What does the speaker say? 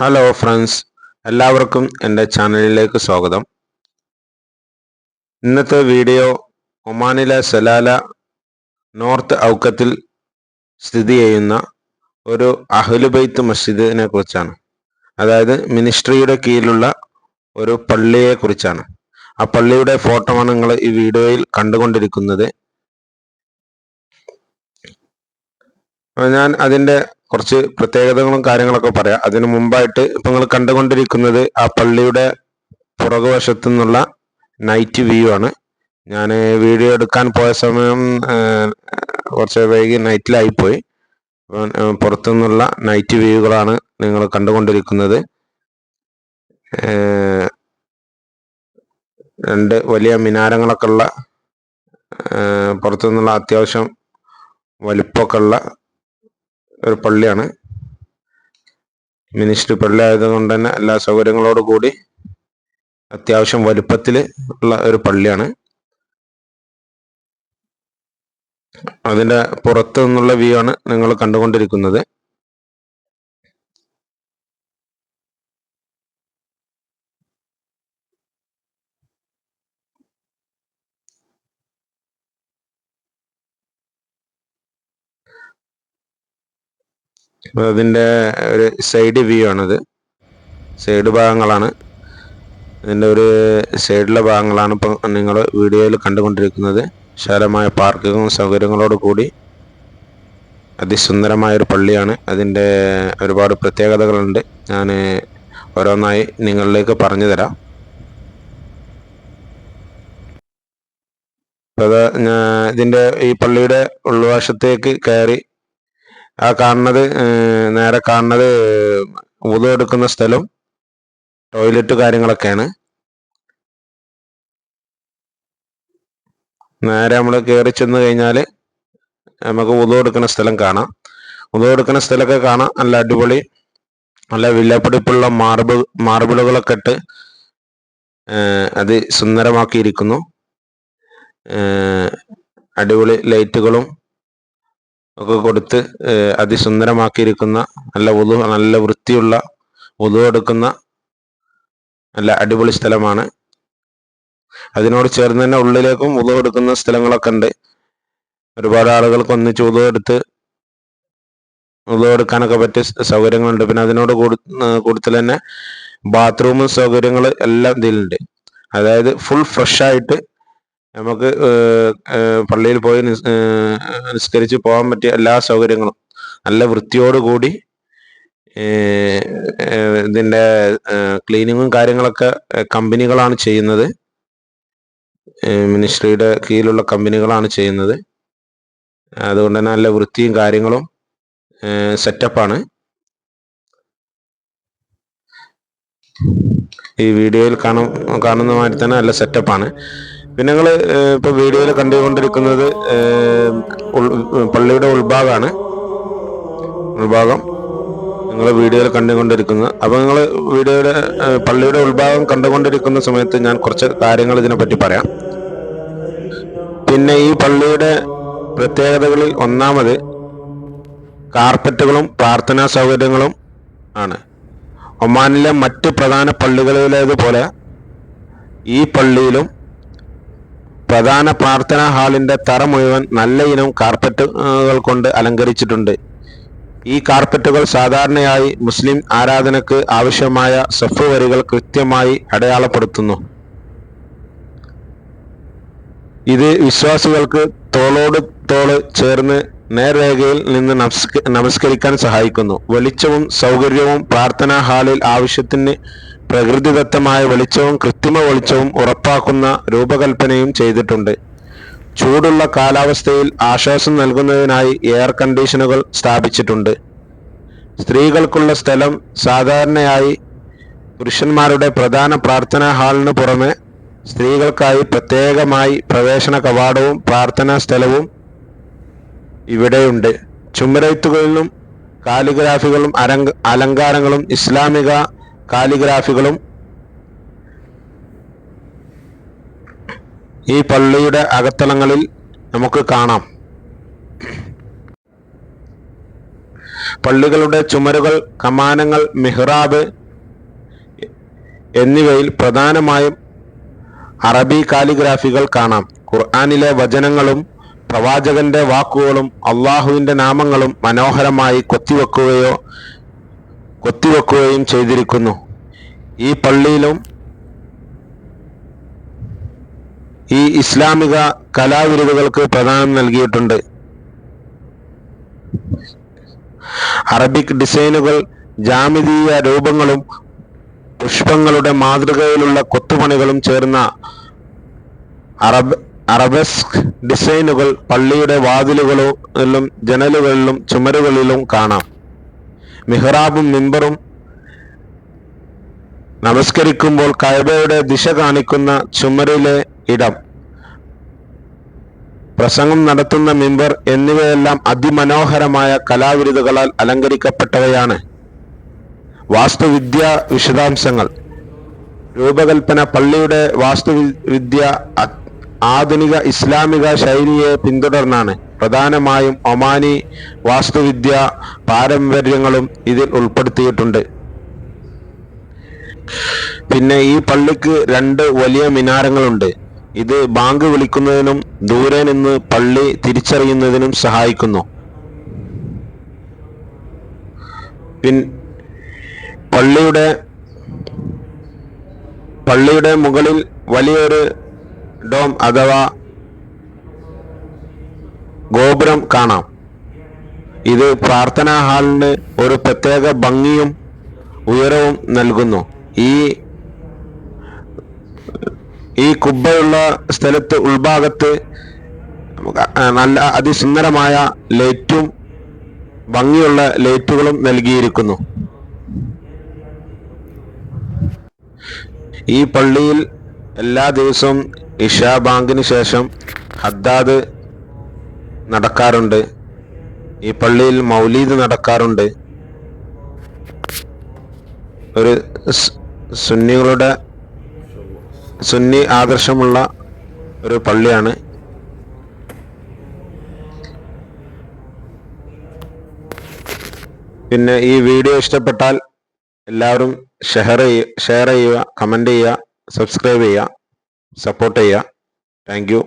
Hello friends, എല്ലാവർക്കും എൻ്റെ ചാനലിലേക്ക് സ്വാഗതം. ഇന്നത്തെ വീഡിയോ ഒമാനിലെ സലാല നോർത്ത് ഔക്കത്തിൽ സ്ഥിതി ചെയ്യുന്ന ഒരു അഹ്ലുബൈത്ത് മസ്ജിദിനെ കുറിച്ചാണ്. അതായത് മിനിസ്ട്രിയുടെ കീഴിലുള്ള ഒരു പള്ളിയെ കുറിച്ചാണ്. ആ പള്ളിയുടെ ഫോട്ടോമാണ് നിങ്ങൾ ഈ വീഡിയോയിൽ കണ്ടുകൊണ്ടിരിക്കുന്നത്. ഞാൻ അതിൻ്റെ കുറച്ച് പ്രത്യേകതകളും കാര്യങ്ങളൊക്കെ പറയാം. അതിനു മുമ്പായിട്ട് ഇപ്പം നിങ്ങൾ കണ്ടുകൊണ്ടിരിക്കുന്നത് ആ പള്ളിയുടെ പുറകുവശത്തു നിന്നുള്ള നൈറ്റ് വ്യൂ ആണ്. ഞാൻ വീഡിയോ എടുക്കാൻ പോയ സമയം കുറച്ച് വൈകി നൈറ്റിലായിപ്പോയി. പുറത്തു നിന്നുള്ള നൈറ്റ് വ്യൂകളാണ് നിങ്ങൾ കണ്ടുകൊണ്ടിരിക്കുന്നത്. രണ്ട് വലിയ മിനാരങ്ങളൊക്കെ ഉള്ള പുറത്തു നിന്നുള്ള അത്യാവശ്യം വലിപ്പമൊക്കെ ഉള്ള ഒരു പള്ളിയാണ്. മിനിസ്ട്രി പള്ളി ആയതുകൊണ്ട് തന്നെ എല്ലാ സൗകര്യങ്ങളോട് കൂടി അത്യാവശ്യം വലുപ്പത്തിൽ ഉള്ള ഒരു പള്ളിയാണ്. അതിൻ്റെ പുറത്തു നിന്നുള്ള വ്യൂ ആണ് നിങ്ങൾ കണ്ടുകൊണ്ടിരിക്കുന്നത്. അതിൻ്റെ ഒരു സൈഡ് വ്യൂ ആണിത്. സൈഡ് ഭാഗങ്ങളാണ്, ഇതിൻ്റെ ഒരു സൈഡിലെ ഭാഗങ്ങളാണ് ഇപ്പം നിങ്ങൾ വീഡിയോയിൽ കണ്ടുകൊണ്ടിരിക്കുന്നത്. വിശാലമായ പാർക്കിങ്ങും സൗകര്യങ്ങളോട് കൂടി അതിസുന്ദരമായൊരു പള്ളിയാണ്. അതിൻ്റെ ഒരുപാട് പ്രത്യേകതകളുണ്ട്. ഞാൻ ഓരോന്നായി നിങ്ങളിലേക്ക് പറഞ്ഞു തരാം. അപ്പോൾ ഇതിൻ്റെ ഈ പള്ളിയുടെ ഉൾവശത്തേക്ക് കയറി ആ കാണുന്നത് നേരെ കാണുന്നത് വുളു എടുക്കുന്ന സ്ഥലം, ടോയ്ലറ്റ് കാര്യങ്ങളൊക്കെയാണ്. നേരെ നമ്മൾ കയറി ചെന്ന് കഴിഞ്ഞാൽ നമുക്ക് വുളു എടുക്കുന്ന സ്ഥലം കാണാം. വുളു എടുക്കുന്ന സ്ഥലമൊക്കെ കാണാം. നല്ല അടിപൊളി, നല്ല വിലപിടിപ്പുള്ള മാർബിളുകളൊക്കെ ഇട്ട് അത് സുന്ദരമാക്കിയിരിക്കുന്നു. അടിപൊളി ലൈറ്റുകളും ഒക്കെ കൊടുത്ത് അതിസുന്ദരമാക്കിയിരിക്കുന്ന നല്ല വൃത്തിയുള്ള വുളു എടുക്കുന്ന നല്ല അടിപൊളി സ്ഥലമാണ്. അതിനോട് ചേർന്ന് തന്നെ ഉള്ളിലേക്കും വുളു എടുക്കുന്ന സ്ഥലങ്ങളൊക്കെ ഉണ്ട്. ഒരുപാട് ആളുകൾക്ക് ഒന്നിച്ച് വുളു എടുക്കാനൊക്കെ പറ്റിയ സൗകര്യങ്ങളുണ്ട്. പിന്നെ അതിനോട് കൂടുതൽ തന്നെ ബാത്റൂമും സൗകര്യങ്ങൾ എല്ലാം ഇതിലുണ്ട്. അതായത് ഫുൾ ഫ്രഷായിട്ട് നമുക്ക് പള്ളിയിൽ പോയി നിസ്കരിച്ച് പോകാൻ പറ്റിയ എല്ലാ സൗകര്യങ്ങളും നല്ല വൃത്തിയോടുകൂടി ഇതിൻ്റെ ക്ലീനിങ്ങും കാര്യങ്ങളൊക്കെ കമ്പനികളാണ് ചെയ്യുന്നത്. മിനിസ്ട്രിയുടെ കീഴിലുള്ള കമ്പനികളാണ് ചെയ്യുന്നത്. അതുകൊണ്ട് തന്നെ നല്ല വൃത്തിയും കാര്യങ്ങളും സെറ്റപ്പാണ്. ഈ വീഡിയോയിൽ കാണുന്ന മാതിരി തന്നെ നല്ല സെറ്റപ്പാണ്. പിന്നെ നിങ്ങൾ ഇപ്പോൾ വീഡിയോയിൽ കണ്ടുകൊണ്ടിരിക്കുന്നത് പള്ളിയുടെ ഉൾഭാഗമാണ്. ഉൾഭാഗം നിങ്ങൾ വീഡിയോയിൽ കണ്ടുകൊണ്ടിരിക്കുന്നത്. അപ്പോൾ നിങ്ങൾ പള്ളിയുടെ ഉൾഭാഗം കണ്ടുകൊണ്ടിരിക്കുന്ന സമയത്ത് ഞാൻ കുറച്ച് കാര്യങ്ങൾ ഇതിനെപ്പറ്റി പറയാം. പിന്നെ ഈ പള്ളിയുടെ പ്രത്യേകതകളിൽ ഒന്നാമത് കാർപ്പറ്റുകളും പ്രാർത്ഥനാ സൗകര്യങ്ങളും ആണ്. ഒമാനിലെ മറ്റ് പ്രധാന പള്ളികളിലേതുപോലെ ഈ പള്ളിയിലും പ്രധാന പ്രാർത്ഥനാ ഹാളിന്റെ തറ മുഴുവൻ നല്ല ഇനം കാർപ്പറ്റുകൾ കൊണ്ട് അലങ്കരിച്ചിട്ടുണ്ട്. ഈ കാർപ്പറ്റുകൾ സാധാരണയായി മുസ്ലിം ആരാധനയ്ക്ക് ആവശ്യമായ സഫ് വരികൾ കൃത്യമായി അടയാളപ്പെടുത്തുന്നു. ഇത് വിശ്വാസികൾക്ക് തോളോട് തോള് ചേർന്ന് നേർരേഖയിൽ നിന്ന് നമസ്കരിക്കാൻ സഹായിക്കുന്നു. വെളിച്ചവും സൗകര്യവും പ്രാർത്ഥനാ ഹാളിൽ ആവശ്യത്തിന് പ്രകൃതിദത്തമായ വെളിച്ചവും കൃത്രിമ വെളിച്ചവും ഉറപ്പാക്കുന്ന രൂപകൽപ്പനയും ചെയ്തിട്ടുണ്ട്. ചൂടുള്ള കാലാവസ്ഥയിൽ ആശ്വാസം നൽകുന്നതിനായി എയർ കണ്ടീഷനുകൾ സ്ഥാപിച്ചിട്ടുണ്ട്. സ്ത്രീകൾക്കുള്ള സ്ഥലം സാധാരണയായി പുരുഷന്മാരുടെ പ്രധാന പ്രാർത്ഥനാ ഹാളിന് പുറമെ സ്ത്രീകൾക്കായി പ്രത്യേകമായി പ്രവേശന കവാടവും പ്രാർത്ഥനാ സ്ഥലവും ഇവിടെയുണ്ട്. ചുമരെഴുത്തുകളിലും കാലിഗ്രാഫികളും അലങ്കാരങ്ങളും ഇസ്ലാമിക കാലിഗ്രാഫികളും ഈ പള്ളിയുടെ അകത്തളങ്ങളിൽ നമുക്ക് കാണാം. പള്ളികളുടെ ചുമരുകൾ, കമാനങ്ങൾ, മിഹ്റാബ് എന്നിവയിൽ പ്രധാനമായും അറബി കാലിഗ്രാഫികൾ കാണാം. ഖുർആനിലെ വചനങ്ങളും പ്രവാചകന്റെ വാക്കുകളും അള്ളാഹുവിന്റെ നാമങ്ങളും മനോഹരമായി കൊത്തിവെക്കുകയും ചെയ്തിരിക്കുന്നു. ഈ പള്ളിയിലും ഈ ഇസ്ലാമിക കലാവിരുതുകൾക്ക് പ്രാധാന്യം നൽകിയിട്ടുണ്ട്. അറബിക് ഡിസൈനുകൾ, ജാമിതീയ രൂപങ്ങളും പുഷ്പങ്ങളുടെ മാതൃകയിലുള്ള കൊത്തുപണികളും ചേർന്ന അറബസ്ക് ഡിസൈനുകൾ പള്ളിയുടെ വാതിലുകളിലും ജനലുകളിലും ചുമരുകളിലും കാണാം. മിഹ്റാബും മിമ്പറും നമസ്കരിക്കുമ്പോൾ കഅബയുടെ ദിശ കാണിക്കുന്ന ചുമരിലെ ഇടം, പ്രസംഗം നടത്തുന്ന മിമ്പർ എന്നിവയെല്ലാം അതിമനോഹരമായ കലാവിരുതുകളാൽ അലങ്കരിക്കപ്പെട്ടവയാണ്. വാസ്തുവിദ്യ വിശദാംശങ്ങൾ. രൂപകൽപ്പന. പള്ളിയുടെ വാസ്തുവിദ്യ ആധുനിക ഇസ്ലാമിക ശൈലിയെ പിന്തുടർന്നാണ്. പ്രധാനമായും ഒമാനി വാസ്തുവിദ്യ പാരമ്പര്യങ്ങളും ഇതിൽ ഉൾപ്പെടുത്തിയിട്ടുണ്ട്. പിന്നെ ഈ പള്ളിക്ക് 2 വലിയ മിനാരങ്ങളുണ്ട്. ഇത് ബാങ്ക് വിളിക്കുന്നതിനും ദൂരെ നിന്ന് പള്ളി തിരിച്ചറിയുന്നതിനും സഹായിക്കുന്നു. പള്ളിയുടെ മുകളിൽ വലിയൊരു ഡോം അഥവാ ഗോപുരം കാണാം. ഇത് പ്രാർത്ഥനാ ഹാളിന് ഒരു പ്രത്യേക ഭംഗിയും ഉയരവും നൽകുന്നു. ഈ കുബ്ബയുള്ള സ്ഥലത്ത് ഉൾഭാഗത്ത് നല്ല അതിസുന്ദരമായ ലൈറ്റും ഭംഗിയുള്ള ലൈറ്റുകളും നൽകിയിരിക്കുന്നു. ഈ പള്ളിയിൽ എല്ലാ ദിവസവും ഇശാ ബാങ്കിന് ശേഷം ഹദ്ദാദ് നടക്കാറുണ്ട്. ഈ പള്ളിയിൽ മൗലീദ് നടക്കാറുണ്ട്. ഒരു സുന്നി ആദർശമുള്ള ഒരു പള്ളിയാണ്. പിന്നെ ഈ വീഡിയോ ഇഷ്ടപ്പെട്ടാൽ എല്ലാവരും ഷെയർ ചെയ്യുക, കമന്റ് ചെയ്യുക, സബ്സ്ക്രൈബ് ചെയ്യുക, സപ്പോർട്ട് ചെയ്യുക. Thank you.